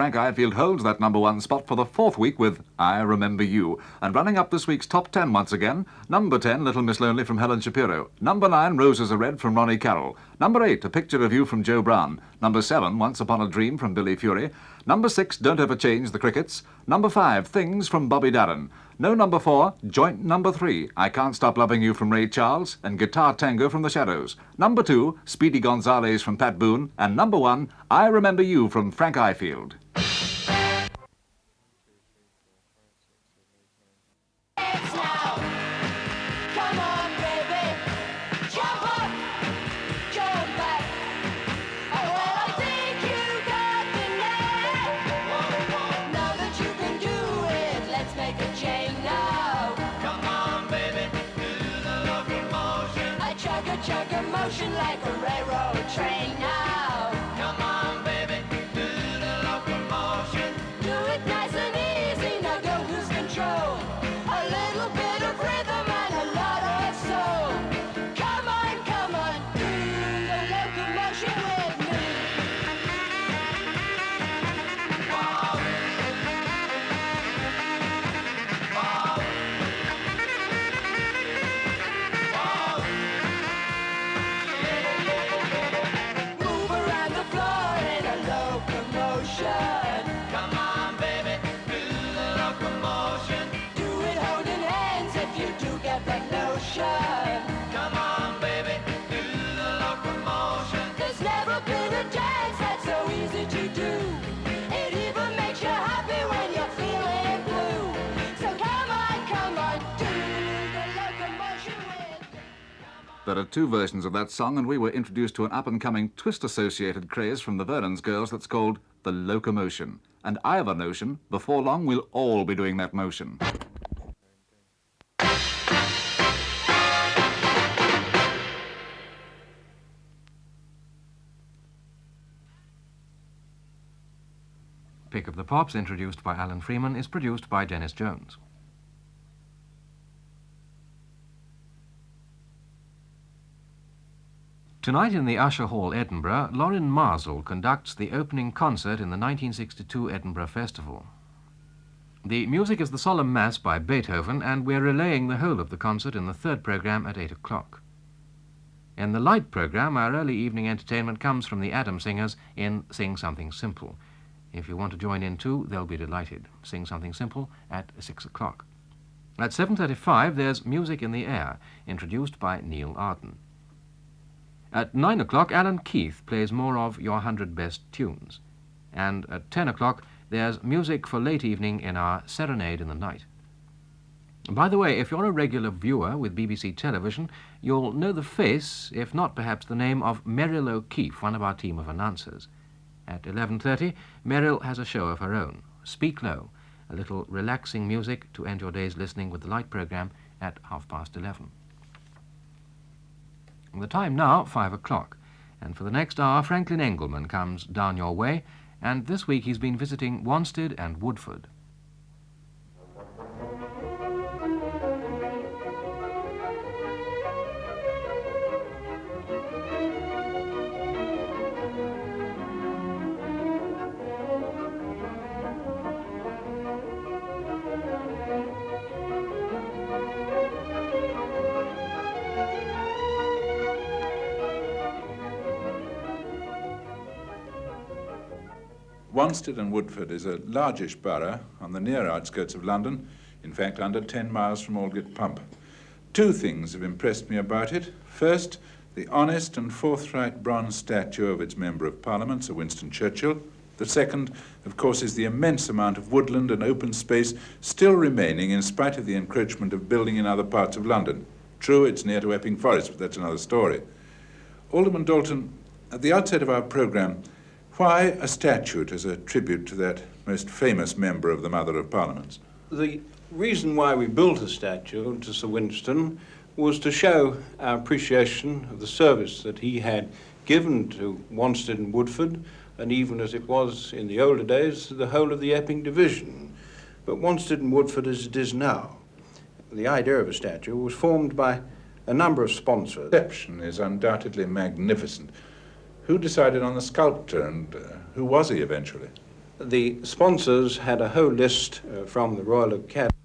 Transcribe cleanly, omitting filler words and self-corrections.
Frank Ifield holds that #1 spot for the 4th week with I Remember You. And running up this week's top 10 once again, number 10, Little Miss Lonely from Helen Shapiro. Number 9, Roses Are Red from Ronnie Carroll. Number 8, A Picture of You from Joe Brown. Number 7, Once Upon a Dream from Billy Fury. Number 6, Don't Ever Change the Crickets. Number 5, Things from Bobby Darin. No number 4, joint number 3, I Can't Stop Loving You from Ray Charles and Guitar Tango from The Shadows. Number 2, Speedy Gonzales from Pat Boone. And number 1, I Remember You from Frank Ifield. Chug a motion like a railroad train now. Come on, baby, do the locomotion. Do it nice and easy, now don't lose control. A little bit of rhythm and a lot of soul. Come on, do the locomotion with me. Whoa. Whoa. Come on, baby, do the locomotion. Do it holding hands if you do get that notion. Come on, baby, do the locomotion. There's never been a dance that's so easy to do. It even makes you happy when you're feeling blue. So come on, do the locomotion with me. There are 2 versions of that song, and we were introduced to an up-and-coming twist-associated craze from the Vernon's Girls that's called the locomotion. And I have a notion, before long we'll all be doing that motion. Pick of the Pops, introduced by Alan Freeman, is produced by Dennis Jones. Tonight in the Usher Hall, Edinburgh, Lauren Marsell conducts the opening concert in the 1962 Edinburgh Festival. The music is the Solemn Mass by Beethoven, and we're relaying the whole of the concert in the 3rd programme at 8 o'clock. In the light programme, our early evening entertainment comes from the Adam Singers in Sing Something Simple. If you want to join in too, they'll be delighted. Sing Something Simple at 6 o'clock. At 7:35, there's Music in the Air, introduced by Neil Arden. At 9 o'clock, Alan Keith plays more of Your 100 Best Tunes. And at 10 o'clock, there's music for late evening in our Serenade in the Night. By the way, if you're a regular viewer with BBC Television, you'll know the face, if not perhaps the name, of Meryl O'Keefe, one of our team of announcers. At 11:30, Meryl has a show of her own, Speak Low, a little relaxing music to end your day's listening with the light programme at 11:30. The time now, 5 o'clock, and for the next hour, Franklin Engelman comes down your way, and this week he's been visiting Wanstead and Woodford. Wanstead and Woodford is a largish borough on the near outskirts of London, in fact under 10 miles from Aldgate Pump. 2 things have impressed me about it. First, the honest and forthright bronze statue of its Member of Parliament, Sir Winston Churchill. The second, of course, is the immense amount of woodland and open space still remaining in spite of the encroachment of building in other parts of London. True, it's near to Epping Forest, but that's another story. Alderman Dalton, at the outset of our programme, why a statute as a tribute to that most famous member of the Mother of Parliaments? The reason why we built a statue to Sir Winston was to show our appreciation of the service that he had given to Wanstead and Woodford, and even as it was in the older days, the whole of the Epping division. But Wanstead and Woodford as it is now. The idea of a statue was formed by a number of sponsors. The reception is undoubtedly magnificent. Who decided on the sculptor, and who was he eventually? the sponsors had a whole list from the Royal Academy.